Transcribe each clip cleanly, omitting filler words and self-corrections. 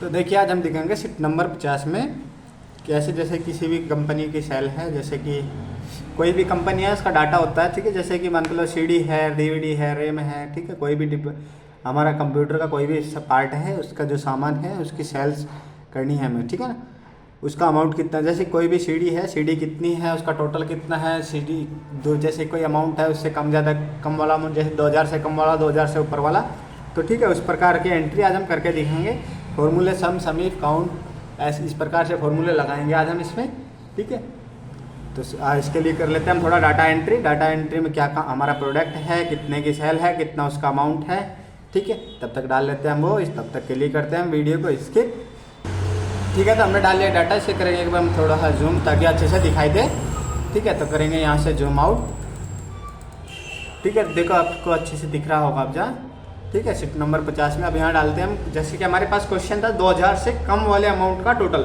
तो देखिए आज हम दिखाएंगे सीट नंबर 50 में कैसे, जैसे किसी भी कंपनी की सेल है, जैसे कि कोई भी कंपनी है उसका डाटा होता है, ठीक है। जैसे कि मान लो सीडी है, डीवीडी है, रैम है, ठीक है। कोई भी हमारा कंप्यूटर का कोई भी पार्ट है, उसका जो सामान है उसकी सेल्स करनी है हमें, ठीक है ना। उसका अमाउंट कितना, जैसे कोई भी सीडी है, सीडी कितनी है, उसका टोटल कितना है, सीडी दो, जैसे कोई अमाउंट है उससे कम ज़्यादा, कम वाला अमाउंट, जैसे 2000 से कम वाला, 2000 से ऊपर वाला, तो ठीक है। उस प्रकार की एंट्री आज हम करके दिखाएंगे। फॉर्मूले सम, समीफ, काउंट, ऐसे इस प्रकार से फॉर्मूले लगाएंगे आज हम इसमें, ठीक है। तो इसके लिए कर लेते हैं हम थोड़ा डाटा एंट्री। डाटा एंट्री में क्या हमारा प्रोडक्ट है, कितने की सेल है, कितना उसका अमाउंट है, ठीक है। तब तक डाल लेते हैं हम वो, इस तब तक के लिए करते हैं हम वीडियो को स्किप, ठीक है। तो हमने डाल लिया डाटा। इसे करेंगे एक बार हम थोड़ा सा जूम ताकि अच्छे से दिखाई दे, ठीक है। तो करेंगे यहाँ से जूम आउट, ठीक है। देखो आपको अच्छे से दिख रहा होगा अब जहाँ, ठीक है। सीट नंबर 50 में अब यहाँ डालते हैं हम, जैसे कि हमारे पास क्वेश्चन था 2000 से कम वाले अमाउंट का टोटल,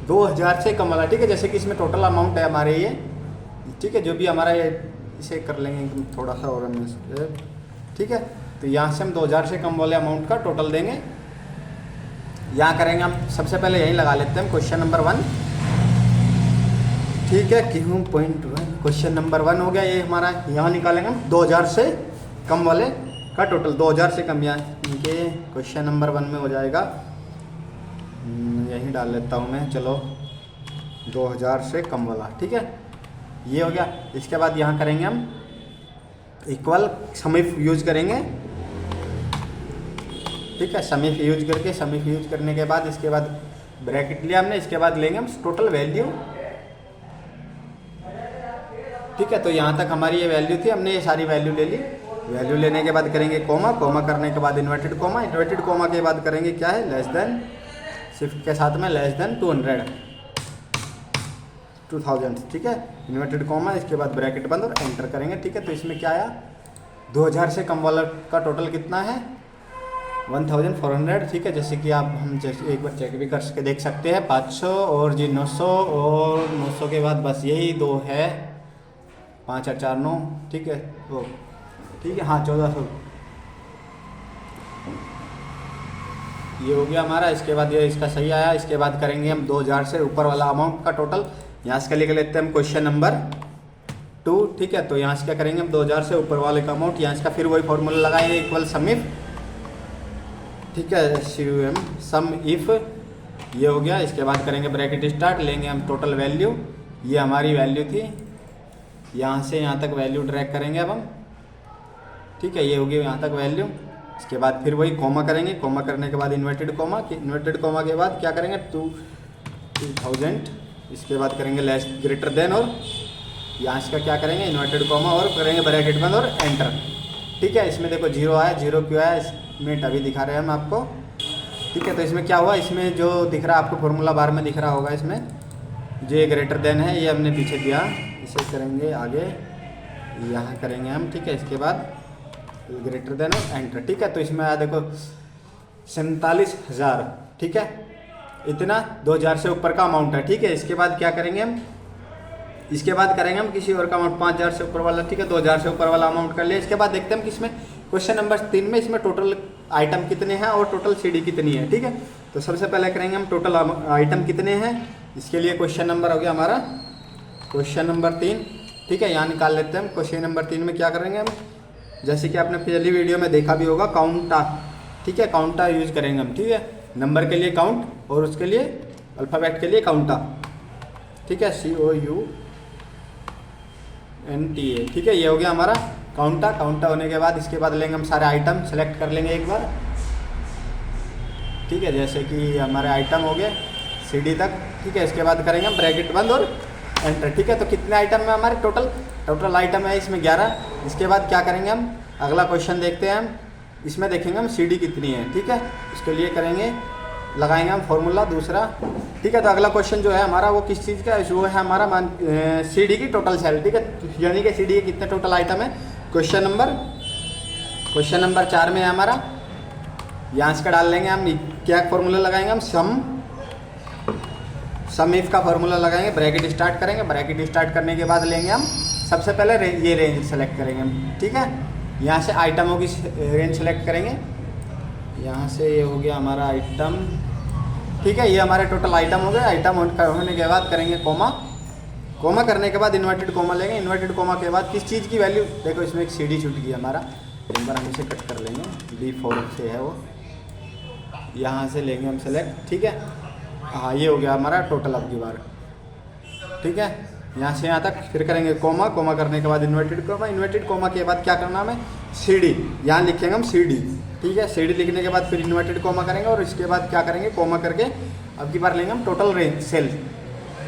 2000 से कम वाला, ठीक है। जैसे कि इसमें टोटल अमाउंट है हमारे ये, ठीक है, जो भी हमारा ये, इसे कर लेंगे एकदम थोड़ा सा और हम, ठीक है। तो यहाँ से हम 2000 से कम वाले अमाउंट का टोटल देंगे। यहाँ करेंगे हम सबसे पहले यहीं लगा लेते हैं क्वेश्चन नंबर 1, ठीक है। क्यों पॉइंट 1, क्वेश्चन नंबर 1 हो गया ये हमारा। यहाँ निकालेंगे हम 2000 से कम वाले का टोटल, 2000 से कम, यहाँ इनके क्वेश्चन नंबर 1 में हो जाएगा, यहीं डाल लेता हूँ मैं, चलो 2000 से कम वाला, ठीक है। ये हो गया। इसके बाद यहाँ करेंगे हम इक्वल समीफ यूज करेंगे, ठीक है। समीफ यूज करके, समीफ यूज करने के बाद इसके बाद ब्रैकेट लिया हमने, इसके बाद लेंगे हम टोटल वैल्यू, ठीक है। तो यहाँ तक हमारी ये वैल्यू थी, हमने ये सारी वैल्यू ले ली। वैल्यू लेने के बाद करेंगे कोमा, कोमा करने के बाद इन्वर्टेड कोमा, इन्वर्टेड कोमा के बाद करेंगे क्या है, लेस देन, शिफ्ट के साथ में लेस देन 2000, ठीक है। इन्वर्टेड कोमा, इसके बाद ब्रैकेट बंद और एंटर करेंगे, ठीक है। तो इसमें क्या आया, 2000 से कम वाला का टोटल कितना है, 1400, ठीक है। जैसे कि आप हम जैसे एक बार चेक भी करके देख सकते हैं, 500 और जी 900, और 900 के बाद बस यही दो है, 5 और 4 9, ठीक है। वो ठीक है, हाँ 1400 ये हो गया हमारा। इसके बाद ये इसका सही आया। इसके बाद करेंगे हम 2000 से ऊपर वाला अमाउंट का टोटल, यहाँ से लिख लेते हैं हम क्वेश्चन नंबर 2, ठीक है। तो यहाँ से क्या करेंगे हम 2000 से ऊपर वाले का अमाउंट, यहाँ इसका फिर वही फॉर्मूला लगाएंगे, इक्वल समीफ, ठीक है, सम इफ, ये हो गया। इसके बाद करेंगे ब्रैकेट स्टार्ट, लेंगे हम टोटल वैल्यू, ये हमारी वैल्यू थी, यहाँ से यहाँ तक वैल्यू ट्रैक करेंगे अब हम, ठीक है। ये हो गया यहाँ तक वैल्यू। इसके बाद फिर वही कोमा करेंगे, कोमा करने के बाद इन्वर्टेड कोमा, इन्वर्टेड कोमा के बाद क्या करेंगे 2000, इसके बाद करेंगे लेस ग्रेटर देन, और यहाँ इसका क्या करेंगे इन्वर्टेड कोमा और करेंगे ब्रैकेट बंद और एंटर, ठीक है। इसमें देखो 0 आया, 0 क्यों आया, इसमें अभी दिखा रहे हैं हम आपको, ठीक है। तो इसमें क्या हुआ, इसमें जो दिख रहा है आपको फॉर्मूला बार में दिख रहा होगा, इसमें जो ये ग्रेटर देन है ये हमने पीछे दिया, इसे करेंगे आगे, यहाँ करेंगे हम, ठीक है। इसके बाद ग्रेटर देन और एंटर, ठीक है। तो इसमें आया देखो 47,000, ठीक है। इतना 2000 से ऊपर का अमाउंट है, ठीक है। इसके बाद क्या करेंगे हम, इसके बाद करेंगे हम किसी और का अमाउंट 5000 से ऊपर वाला, ठीक है। 2000 से ऊपर वाला अमाउंट कर लिया। इसके बाद देखते हैं हम किसमें, क्वेश्चन नंबर 3 में इसमें टोटल आइटम कितने हैं और टोटल सीडी कितनी है, ठीक है। तो सबसे पहले करेंगे हम टोटल आइटम कितने हैं, इसके लिए क्वेश्चन नंबर हो गया हमारा क्वेश्चन नंबर 3, ठीक है। यहाँ निकाल लेते हैं हम। क्वेश्चन नंबर 3 में क्या करेंगे हम, जैसे कि आपने पिछली वीडियो में देखा भी होगा, काउंटा, ठीक है, काउंटा यूज करेंगे हम, ठीक है। नंबर के लिए काउंट और उसके लिए अल्फ़ाबेट के लिए काउंटा, ठीक है, COUNTA, ठीक है। ये हो गया हमारा काउंटा। काउंटा होने के बाद इसके बाद लेंगे हम सारे आइटम सेलेक्ट कर लेंगे एक बार, ठीक है। जैसे कि हमारे आइटम हो गए सीडी तक, ठीक है। इसके बाद करेंगे हम ब्रैकेट बंद और एंटर, ठीक है। तो कितने आइटम है हमारे टोटल आइटम है इसमें 11। इसके बाद क्या करेंगे हम, अगला क्वेश्चन देखते हैं हम, इसमें देखेंगे हम सीडी कितनी है, ठीक है। इसके लिए करेंगे, लगाएंगे हम फॉर्मूला दूसरा, ठीक है। तो अगला क्वेश्चन जो है हमारा वो किस चीज़ का है, वो है हमारा सीडी की टोटल सेल, ठीक है। यानी कि सीडी के कितने टोटल आइटम है, क्वेश्चन नंबर 4 में है हमारा। यहाँ से डाल लेंगे हम, क्या फॉर्मूला लगाएंगे हम, सम इफ का फॉर्मूला लगाएंगे, ब्रैकेट स्टार्ट करेंगे। ब्रैकेट स्टार्ट करने के बाद लेंगे हम सबसे पहले ये रेंज सेलेक्ट करेंगे हम, ठीक है। यहाँ से आइटमों की रेंज सेलेक्ट करेंगे, यहाँ से ये हो गया हमारा आइटम, ठीक है, ये हमारे टोटल आइटम हो गए। आइटम होने के बाद करेंगे कोमा। कोमा करने के बाद इन्वर्टेड कोमा लेंगे। इन्वर्टेड कोमा के बाद किस चीज़ की वैल्यू, देखो इसमें एक सीढ़ी छूट गई हमारा, एक बार हम इसे कट कर लेंगे। D4 से है वो, यहाँ से लेंगे हम सेलेक्ट। ठीक है, हाँ ये हो गया हमारा टोटल अब की बार। ठीक है, यहाँ से यहाँ तक फिर करेंगे कोमा। कोमा करने के बाद इन्वर्टेड कोमा। इन्वर्टेड कोमा के बाद क्या करना हमें, सीढ़ी, यहाँ लिखेंगे हम सीढ़ी। ठीक है, सीढ़ी लिखने के बाद फिर इन्वर्टेड कोमा करेंगे और इसके बाद क्या करेंगे, कोमा करके अब की बार लेंगे हम टोटल रेंज सेल।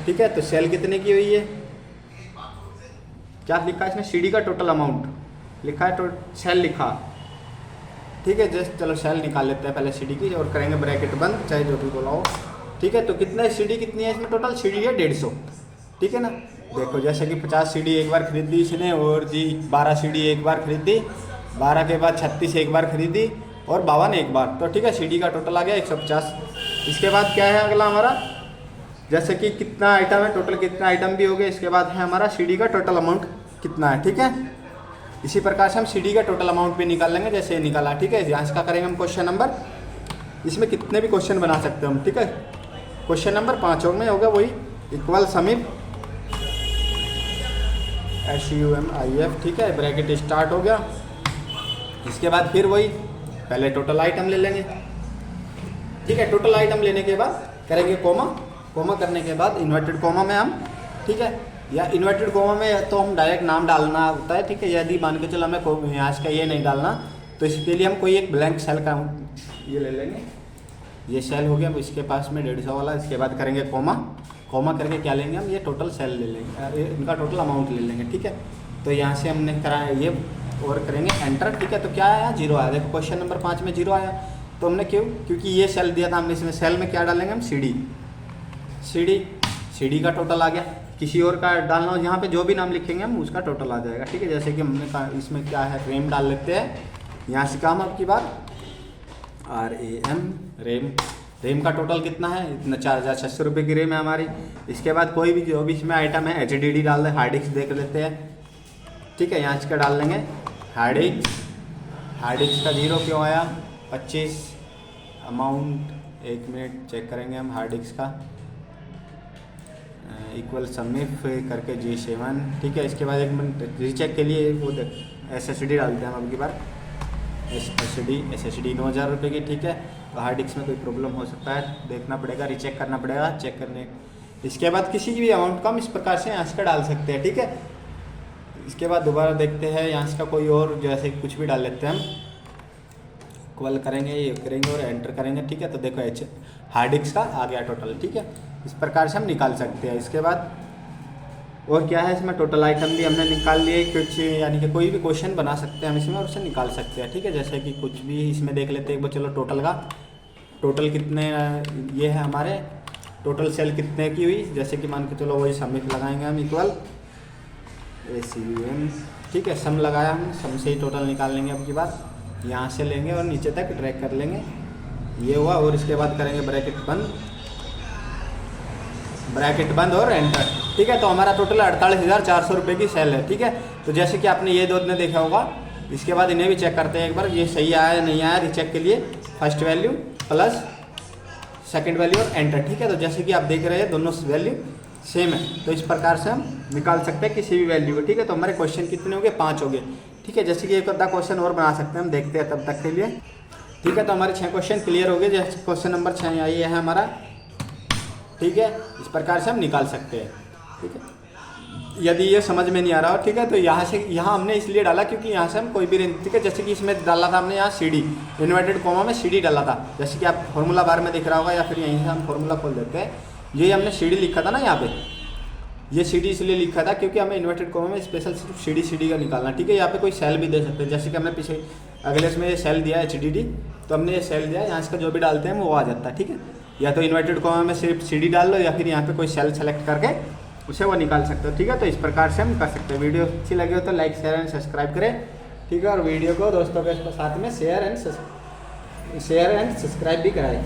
ठीक है, तो सेल कितने की हुई है, क्या लिखा है इसमें, सीढ़ी का टोटल अमाउंट लिखा है, सेल लिखा। ठीक है, जस्ट चलो सेल निकाल लेते हैं पहले सीढ़ी की और करेंगे ब्रैकेट बंद, चाहे जो भी बोला हो। ठीक है, तो कितना सीढ़ी कितनी है इसमें, टोटल सीढ़ी है 150। ठीक है ना, देखो जैसे कि 50 सीढ़ी एक बार खरीद दी इसने, और जी 12 सीढ़ी एक बार खरीदी, 12 के बाद 36 एक बार खरीदी और 52 एक बार। तो ठीक है, सीढ़ी का टोटल आ गया 150। इसके बाद क्या है अगला हमारा, जैसे कि कितना आइटम है, टोटल कितना आइटम भी हो गया। इसके बाद है हमारा सीढ़ी का टोटल अमाउंट कितना है। ठीक है, इसी प्रकार से हम सीढ़ी का टोटल अमाउंट भी निकाल लेंगे जैसे निकाला। ठीक है, यहाँ से क्या करेंगे हम, क्वेश्चन नंबर, इसमें कितने भी क्वेश्चन बना सकते हैं हम। ठीक है, क्वेश्चन नंबर 5 में होगा वही, इक्वल समीप SUMIF। ठीक है, ब्रैकेट स्टार्ट हो गया। इसके बाद फिर वही पहले टोटल आइटम ले लेंगे। ठीक है, टोटल आइटम लेने के बाद करेंगे कोमा। कोमा करने के बाद इन्वर्टेड कोमा में हम, ठीक है, या इन्वर्टेड कोमा में तो हम डायरेक्ट नाम डालना होता है। ठीक है, यदि मान के चलो हमें यहाँ का ये नहीं डालना, तो इसके लिए हम कोई एक ब्लैंक सेल का ये ले लेंगे। ये सेल हो गया इसके पास में 150 वाला। इसके बाद करेंगे कोमा। कोमा करके क्या लेंगे हम, ये टोटल सेल ले लेंगे, इनका टोटल अमाउंट ले लेंगे। ठीक है, तो यहाँ से हमने कराया ये और करेंगे एंटर। ठीक है, तो क्या आया, 0 आया। देखो क्वेश्चन नंबर 5 में 0 आया, तो हमने क्योंकि ये सेल दिया था हमने, इसमें सेल में क्या डालेंगे हम, सीढ़ी का टोटल आ गया। किसी और का डालना हो, यहाँ पे जो भी नाम लिखेंगे हम उसका टोटल आ जाएगा। ठीक है, जैसे कि हमने कहा इसमें क्या है, रेम डाल लेते हैं। यहाँ से काम आपकी बात RAM, रेम का टोटल कितना है, इतना 4600 रुपये की रेम है हमारी। इसके बाद कोई भी जो भी इसमें आइटम है HDD डाल दें, हार्ड डिस्क देख लेते हैं। ठीक है, यहाँ इसका डाल लेंगे हार्ड डिस्क का 0 क्यों आया, 25 अमाउंट, 1 मिनट चेक करेंगे हम हार्ड डिस्क का, इक्वल समीफ करके G7। ठीक है, इसके बाद 1 मिनट रीचेक के लिए वो SSD डालते हैं हम अब की बार, SSD 9000 रुपये की। ठीक है, तो हार्ड डिस्क में कोई प्रॉब्लम हो सकता है, देखना पड़ेगा, रीचेक करना पड़ेगा, चेक करने। इसके बाद किसी भी अमाउंट को हम इस प्रकार से यहाँ से डाल सकते हैं। ठीक है, इसके बाद दोबारा देखते हैं यहाँ से का कोई और, जैसे कुछ भी डाल लेते हैं हम, इक्वल करेंगे, ये करेंगे और एंटर करेंगे। ठीक है, तो देखो हार्ड डिस्क का आ गया टोटल। ठीक है, इस प्रकार से हम निकाल सकते हैं। इसके बाद और क्या है, इसमें टोटल आइटम भी हमने निकाल लिए कुछ, यानी कि कोई भी क्वेश्चन बना सकते हैं हम इसमें और उससे निकाल सकते हैं। ठीक है, जैसे कि कुछ भी इसमें देख लेते हैं एक बार, चलो टोटल का, टोटल कितने ये है हमारे, टोटल सेल कितने की हुई, जैसे कि मान के चलो वही समिट लगाएंगे हम, इक्वल SUM। ठीक है, सम लगाया हम, सम से ही टोटल निकाल लेंगे अब की बात, यहाँ से लेंगे और नीचे तक ड्रैग कर लेंगे, ये हुआ। और इसके बाद करेंगे ब्रैकेट बंद और एंटर। ठीक है, तो हमारा टोटल 48,400 रुपये की सेल है। ठीक है, तो जैसे कि आपने ये 2 ने देखा होगा, इसके बाद इन्हें भी चेक करते हैं एक बार, ये सही आया या नहीं आया, रीचेक के लिए first value plus second value और एंटर। ठीक है, तो जैसे कि आप देख रहे हैं दोनों वैल्यू सेम है, तो इस प्रकार से हम निकाल सकते हैं किसी भी वैल्यू को। ठीक है, तो हमारे क्वेश्चन कितने हो गए, 5 हो गए। ठीक है, जैसे कि एक आधा क्वेश्चन और बना सकते हैं हम, देखते हैं तब तक के लिए। ठीक है, तो हमारे 6 क्वेश्चन क्लियर हो गए, जैसे क्वेश्चन नंबर 6 ये है हमारा। ठीक है, इस प्रकार से हम निकाल सकते हैं। ठीक है, यदि ये समझ में नहीं आ रहा हो, ठीक है, तो यहाँ हमने इसलिए डाला क्योंकि यहाँ से हम कोई भी रेंज, ठीक है, जैसे कि इसमें डाला था हमने यहाँ CD, इन्वर्टेड कोमा में CD डाला था, जैसे कि आप फॉर्मूला बार में दिख रहा होगा, या फिर यहीं से हम फॉर्मूला खोल देते हैं। ये हमने CD लिखा था ना यहाँ पे, ये CD इसलिए लिखा था क्योंकि हमें इन्वर्टेड कोमा में स्पेशल सिर्फ CD का निकालना। ठीक है, यहाँ पे कोई सेल भी दे सकते हैं, जैसे कि हमने पीछे अगले इसमें ये सेल दिया HDD, तो हमने ये सेल दिया, यहाँ इसका जो भी डालते हैं वो आ जाता है। ठीक है, या तो इन्वर्टेड कोमा में सिर्फ CD डाल लो, या फिर यहाँ पे कोई सेल सेलेक्ट करके उसे वो निकाल सकते हो। ठीक है, तो इस प्रकार से हम कर सकते हैं। वीडियो अच्छी लगी हो तो लाइक शेयर एंड सब्सक्राइब करें। ठीक है, और वीडियो को दोस्तों के साथ में शेयर एंड सब्सक्राइब भी कराएं।